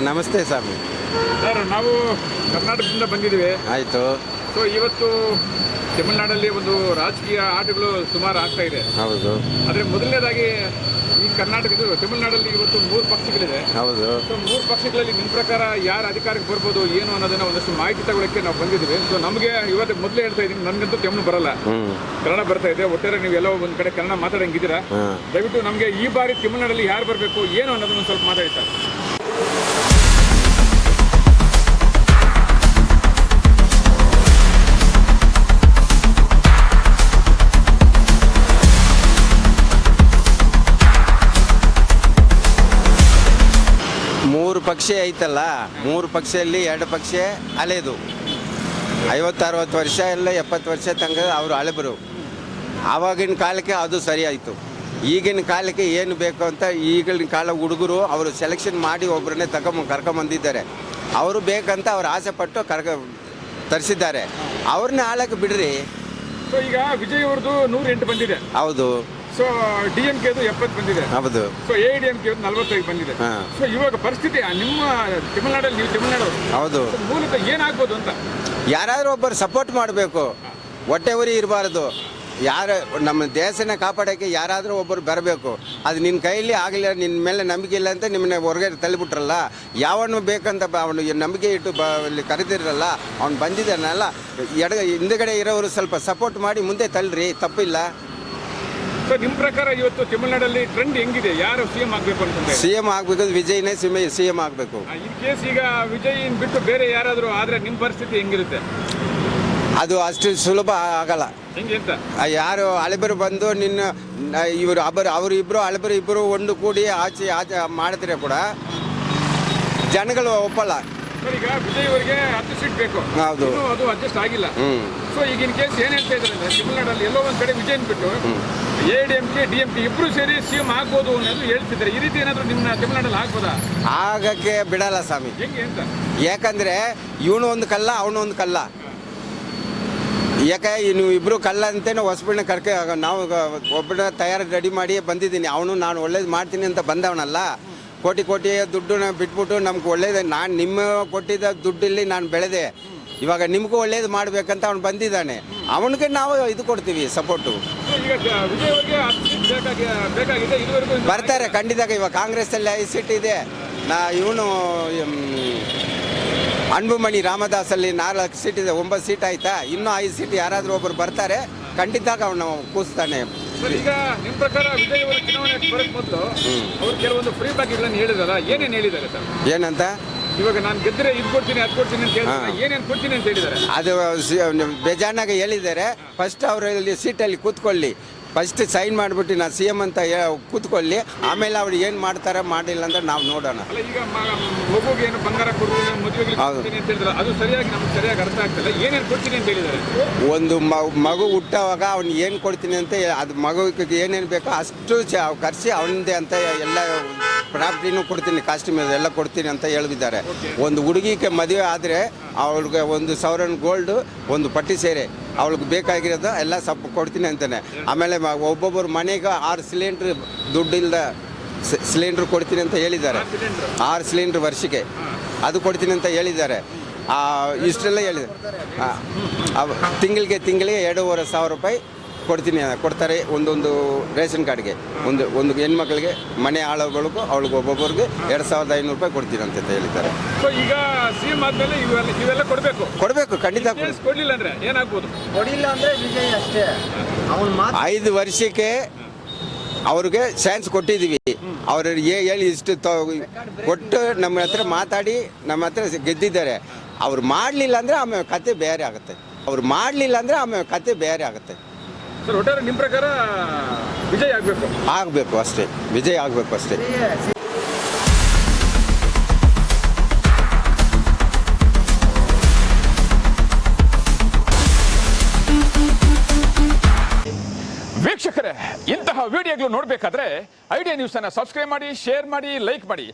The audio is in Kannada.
ನಮಸ್ತೆ ಸ್ವಾಮಿ. ಸರ್, ನಾವು ಕರ್ನಾಟಕದಿಂದ ಬಂದಿದ್ದೀವಿ. ಆಯಿತು. ಸೊ ಇವತ್ತು ತಮಿಳುನಾಡಲ್ಲಿ ಒಂದು ರಾಜಕೀಯ ಆಟಗಳು ಸುಮಾರು ಆಗ್ತಾ ಇದೆ. ಹೌದು. ಆದರೆ ಮೊದಲನೇದಾಗಿ ಈ ಕರ್ನಾಟಕದ ತಮಿಳುನಾಡಲ್ಲಿ ಇವತ್ತು 3 ಪಕ್ಷಗಳಿದೆ. ಹೌದು. ಸೊ 3 ಪಕ್ಷಗಳಲ್ಲಿ ನಿಮ್ಮ ಪ್ರಕಾರ ಯಾರು ಅಧಿಕಾರಕ್ಕೆ ಬರ್ಬೋದು ಏನು ಅನ್ನೋದನ್ನ ಒಂದಷ್ಟು ಮಾಹಿತಿ ತಗೊಳ್ಳೋಕ್ಕೆ ನಾವು ಬಂದಿದ್ದೀವಿ. ಸೊ ನಮಗೆ ಇವತ್ತು ಮೊದಲೇ ಹೇಳ್ತಾ ಇದ್ದೀನಿ, ನನಗಂತೂ ತಮಿಳು ಬರಲ್ಲ, ಕನ್ನಡ ಬರ್ತಾ ಇದೆ. ಒಟ್ಟಾರೆ ನೀವು ಎಲ್ಲೋ ಒಂದು ಕಡೆ ಕನ್ನಡ ಮಾತಾಡಂಗಿದ್ದೀರಾ. ದಯವಿಟ್ಟು ನಮಗೆ ಈ ಬಾರಿ ತಮಿಳುನಾಡಲ್ಲಿ ಯಾರು ಬರಬೇಕು ಏನು ಅನ್ನೋದನ್ನ ಸ್ವಲ್ಪ ಮಾತಾಡಿ ಸರ್. ಮೂರು ಪಕ್ಷ ಐತಲ್ಲ, 3 ಪಕ್ಷದಲ್ಲಿ 2 ಪಕ್ಷ ಹಳೆದು 50-60 ವರ್ಷ ಎಲ್ಲ 70 ವರ್ಷ ತನಕ ಅವರು ಹಳೆಬರು. ಆವಾಗಿನ ಕಾಲಕ್ಕೆ ಅದು ಸರಿ ಆಯಿತು. ಈಗಿನ ಕಾಲಕ್ಕೆ ಏನು ಬೇಕು ಅಂತ ಈಗಿನ ಕಾಲ ಹುಡುಗರು ಅವರು ಸೆಲೆಕ್ಷನ್ ಮಾಡಿ ಒಬ್ಬರನ್ನೇ ಕರ್ಕೊಂಬಂದಿದ್ದಾರೆ. ಅವರು ಬೇಕಂತ ಅವ್ರು ಆಸೆ ಪಟ್ಟು ತರಿಸಿದ್ದಾರೆ. ಅವ್ರನ್ನ ಆಳಕ್ಕೆ ಬಿಡ್ರಿ. ಸೊ ಈಗ ವಿಜಯ್ ಅವ್ರದ್ದು 108 ಬಂದಿದೆ. ಹೌದು. ಸೊ DMKದು 70 ಬಂದಿದೆ. ಹೌದು. ಸೊ AIDMK 45 ಬಂದಿದೆ. ಸೊ ಇವಾಗ ಪರಿಸ್ಥಿತಿ ನಿಮ್ಮ ತಮಿಳುನಾಡಲ್ಲಿ, ನೀವು ತಮಿಳುನಾಡು, ಹೌದು, ಮೂಲತಃ ಏನಾಗ್ಬೋದು ಅಂತ ಯಾರಾದರೂ ಒಬ್ಬರು ಸಪೋರ್ಟ್ ಮಾಡಬೇಕು. ಹೊಟ್ಟೆ ಉರಿ ಇರಬಾರ್ದು. ಯಾರು ನಮ್ಮ ದೇಶನ ಕಾಪಾಡೋಕ್ಕೆ ಯಾರಾದರೂ ಒಬ್ಬರು ಬರಬೇಕು. ಅದು ನಿನ್ನ ಕೈಯಲ್ಲಿ ಆಗಲಿಲ್ಲ, ನಿನ್ನ ಮೇಲೆ ನಂಬಿಕೆ ಇಲ್ಲ ಅಂತ ನಿಮ್ಮನ್ನ ಹೊರಗಡೆ ತಳ್ಳಿಬಿಟ್ರಲ್ಲ. ಯಾವನು ಬೇಕಂತ ಅವನು ನಂಬಿಕೆ ಇಟ್ಟು ಇಲ್ಲಿ ಕರೆದಿರಲ್ಲ, ಅವ್ನು ಬಂದಿದ್ದಾನಲ್ಲ, ಹಿಂದುಗಡೆ ಇರೋರು ಸ್ವಲ್ಪ ಸಪೋರ್ಟ್ ಮಾಡಿ ಮುಂದೆ ತಳ್ಳಿರಿ, ತಪ್ಪಿಲ್ಲ. ಸೊ ನಿಮ್ಮ ಪ್ರಕಾರ ಇವತ್ತು ತಮಿಳುನಾಡಲ್ಲಿ ಟ್ರೆಂಡ್ ಹೆಂಗಿದೆ? ಯಾರು CM ಆಗಬೇಕು ಅಂತಂದ್ರೆ? CM ಆಗಬೇಕು, ವಿಜಯ್ನೇ CM ಆಗಬೇಕು. ಇನ್ ಕೇಸ್ ಈಗ ವಿಜಯ್ ಬಿಟ್ಟು ಬೇರೆ ಯಾರಾದರೂ ಆದರೆ ನಿಮ್ಮ ಪರಿಸ್ಥಿತಿ ಹೆಂಗಿರುತ್ತೆ? ಅದು ಅಷ್ಟು ಸುಲಭ ಆಗಲ್ಲ. ಹೆಂಗೆ ಅಂತ ಯಾರು ಹಳೆಬರು ಬಂದು ಅವರು ಇಬ್ಬರು ಹಳೆಬರು ಇಬ್ಬರು ಒಂದು ಕೂಡಿ ಆಚೆ ಮಾಡಿದ್ರೆ ಕೂಡ ಜನಗಳು ಒಪ್ಪಲ್ಲ. ಸರ್, ಈಗ ವಿಜಯ್ ಅವರಿಗೆ 10 ಸೀಟ್ ಬೇಕು. ಹೌದು. ಅದು ಅಡ್ಜಸ್ಟ್ ಆಗಿಲ್ಲ. ಸೊ ಈಗಿನ ಕೇಸ್ ಏನ್ ಹೇಳ್ತಾ ಇದ್ದಾರೆ ಅಂದ್ರೆ, ತಮಿಳುನಾಡಲ್ಲಿ ಎಲ್ಲೋ ಒಂದ್ ಕಡೆ ವಿಜಯ್ ಬಿಟ್ಟು AIDMK DMK ಇಬ್ರು ಸೇರಿ CM ಆಗ್ಬೋದು ಅನ್ನೋದು ಹೇಳ್ತಿದ್ದಾರೆ. ಈ ರೀತಿ ಏನಾದ್ರು ನಿಮ್ಮ ತಮಿಳುನಾಡಲ್ಲಿ ಆಗ್ಬೋದಾ? ಆಗಕ್ಕೆ ಬಿಡಲ್ಲ ಸ್ವಾಮಿ. ಹೆಂಗೆ ಅಂತ? ಯಾಕಂದ್ರೆ ಇವನು ಒಂದು ಕಲ್ಲ, ಅವನು ಒಂದು ಕಲ್ಲ. ಯಾಕೆ ನೀವು ಇಬ್ಬರು ಕಲ್ಲ ಅಂತೇನೆ ಹೊಸಬಣ್ಣ ನಾವು ಒಬ್ಬನ ತಯಾರು ರೆಡಿ ಮಾಡಿ ಬಂದಿದ್ದೀನಿ. ಅವನು ನಾನು ಒಳ್ಳೇದು ಮಾಡ್ತೀನಿ ಅಂತ ಬಂದವನಲ್ಲ. ಕೋಟಿ ದುಡ್ಡನ್ನ ಬಿಟ್ಬಿಟ್ಟು ನಮ್ಗೆ ಒಳ್ಳೇದು, ನಾನು ನಿಮ್ಮ ಕೊಟ್ಟಿದ್ದ ದುಡ್ಡಲ್ಲಿ ನಾನು ಬೆಳೆದೆ, ಇವಾಗ ನಿಮಗೂ ಒಳ್ಳೇದು ಮಾಡಬೇಕಂತ ಅವನು ಬಂದಿದ್ದಾನೆ. ಅವನಿಗೆ ನಾವು ಇದು ಕೊಡ್ತೀವಿ, ಸಪೋರ್ಟು. ಬರ್ತಾರೆ ಖಂಡಿತ. ಇವಾಗ ಕಾಂಗ್ರೆಸ್ಸಲ್ಲಿ 5 ಸೀಟ್ ಇದೆ. ಇವನು ಅನ್ಬುಮಣಿ ರಾಮದಾಸಲ್ಲಿ 4 ಸೀಟ್ ಇದೆ, 9 ಸೀಟ್ ಆಯ್ತಾ. ಇನ್ನೂ 5 ಸೀಟ್ ಯಾರಾದರೂ ಒಬ್ಬರು ಬರ್ತಾರೆ, ಖಂಡಿತ ಅವನು ಕೂರಿಸ್ತಾನೆ. ಈಗ ನಿಮ್ಮ ಪ್ರಕಾರ ವಿಜಯ್ ಅವರು ಚುನಾವಣೆ ಬರೋಕ್ಕೆ ಮೊದಲು ಅವ್ರು ಕೆಲವೊಂದು ಫ್ರೀ ಪ್ಯಾಕೇಜ್ಗಳನ್ನು ಹೇಳಿದಾರ, ಏನೇನು ಹೇಳಿದ್ದಾರೆ ಸರ್? ಏನಂತ? ಇವಾಗ ನಾನು ಗೆದ್ದರೆ ಇದು ಕೊಡ್ತೀನಿ, ಅದು ಕೊಡ್ತೀನಿ ಅಂತ ಹೇಳಿದ್ರೆ ಏನೇನು ಕೊಡ್ತೀನಿ ಅಂತ ಹೇಳಿದ್ದಾರೆ? ಅದು ಬೇಜಾನಾಗ ಹೇಳಿದ್ದಾರೆ. ಫಸ್ಟ್ ಅವರಲ್ಲಿ ಸೀಟಲ್ಲಿ ಕೂತ್ಕೊಳ್ಳಿ, ಫಸ್ಟ್ ಸೈನ್ ಮಾಡಿಬಿಟ್ಟು ನಾನು CM ಅಂತ ಕೂತ್ಕೊಳ್ಳಿ, ಆಮೇಲೆ ಅವ್ರು ಏನು ಮಾಡ್ತಾರೆ ಮಾಡಿಲ್ಲ ಅಂತ ನಾವು ನೋಡೋಣ. ಈಗ ಮಗುಗೆ ಏನು ಬಂಗಾರ ಕೊಡ್ತೀನಿ, ಮದುವೆಗೆ ಕೊಡ್ತೀನಿ ಅಂತ ಹೇಳಿದ್ರೆ ಅದು ಸರಿಯಾಗಿ ನಮ್ಗೆ ಸರಿಯಾಗಿ ಅರ್ಥ ಆಗ್ತಿಲ್ಲ. ಏನೇನು ಕೊಡ್ತೀನಿ ಅಂತ ಹೇಳಿದ್ದಾರೆ? ಒಂದು ಮಗು ಹುಟ್ಟುವಾಗ ಅವ್ನು ಏನು ಕೊಡ್ತೀನಿ ಅಂತ, ಅದು ಮಗುವಿಗೆ ಏನೇನು ಬೇಕೋ ಅಷ್ಟು ಖರ್ಚು ಅವನದೇ ಅಂತ ಎಲ್ಲ ಪ್ರಾಪರ್ಟಿನೂ ಕೊಡ್ತೀನಿ, ಕಾಸ್ಟ್ಯೂಮ್ ಎಲ್ಲ ಕೊಡ್ತೀನಿ ಅಂತ ಹೇಳಿದ್ದಾರೆ. ಒಂದು ಹುಡುಗಿಗೆ ಮದುವೆ ಆದರೆ ಅವಳಿಗೆ 1,000 ಗೋಲ್ಡು, ಒಂದು ಪಟ್ಟಿ ಸೇರೆ, ಅವಳಿಗೆ ಬೇಕಾಗಿರೋದು ಎಲ್ಲ ಕೊಡ್ತೀನಿ ಅಂತಾನೆ. ಆಮೇಲೆ ಒಬ್ಬೊಬ್ಬರು ಮನೆಗೆ 6 ಸಿಲಿಂಡ್ರ್ ದುಡ್ಡಿಲ್ದ ಸಿಲಿಂಡ್ರ್ ಕೊಡ್ತೀನಿ ಅಂತ ಹೇಳಿದ್ದಾರೆ. 6 ಸಿಲಿಂಡ್ರ್ ವರ್ಷಕ್ಕೆ ಅದು ಕೊಡ್ತೀನಿ ಅಂತ ಹೇಳಿದ್ದಾರೆ. ಇಷ್ಟೆಲ್ಲ ಹೇಳಿದ್ದಾರೆ. ತಿಂಗಳಿಗೆ 2,500 ರೂಪಾಯಿ ಕೊಡ್ತಾರೆ ಒಂದೊಂದು ರೇಷನ್ ಕಾರ್ಡ್ಗೆ. ಒಂದು ಹೆಣ್ಮಕ್ಳಿಗೆ ಮನೆ ಆಳುಗಳಿಗೂ ಅವಳಿಗೆ ಒಬ್ಬೊಬ್ಬರಿಗೆ 2,500 ರೂಪಾಯಿ ಕೊಡ್ತೀನಿ ಅಂತ ಹೇಳಿದ್ದಾರೆ. ಈಗ CM ಆದ್ಮೇಲೆ ಇವೆಲ್ಲ ಕೊಡಬೇಕು ಖಂಡಿತ. ಕೊಡಲಿಲ್ಲ ಅಂದ್ರೆ ಏನಾಗ್ಬೋದು? ಕೊಡಿಲ್ಲ ಅಂದ್ರೆ ವಿಜಯ್ ಅಷ್ಟೇ. 5 ವರ್ಷಕ್ಕೆ ಅವ್ರಿಗೆ ಚಾನ್ಸ್ ಕೊಟ್ಟಿದ್ದೀವಿ. ಅವ್ರು ಹೇಳಿ ಇಷ್ಟು ಕೊಟ್ಟು ನಮ್ಮ ಹತ್ರ ಮಾತಾಡಿ ನಮ್ಮ ಹತ್ರ ಗೆದ್ದಿದ್ದಾರೆ. ಅವ್ರು ಮಾಡಲಿಲ್ಲ ಅಂದರೆ ಆಮೇಲೆ ಕತೆ ಬೇರೆ ಆಗುತ್ತೆ. ಸರ್, ಒಟ್ಟಾರೆ ನಿಮ್ಮ ಪ್ರಕಾರ ವಿಜಯ್ ಆಗಬೇಕು ಅಷ್ಟೇ. ವಿಜಯ್ ಆಗಬೇಕು ಅಷ್ಟೇ. ವೀಕ್ಷಕರೇ, ಇಂತಹ ವಿಡಿಯೋಗಳು ನೋಡಬೇಕಾದ್ರೆ ಐಡಿಯಾ ನ್ಯೂಸ್ ಅನ್ನು ಸಬ್ಸ್ಕ್ರೈಬ್ ಮಾಡಿ, ಶೇರ್ ಮಾಡಿ, ಲೈಕ್ ಮಾಡಿ.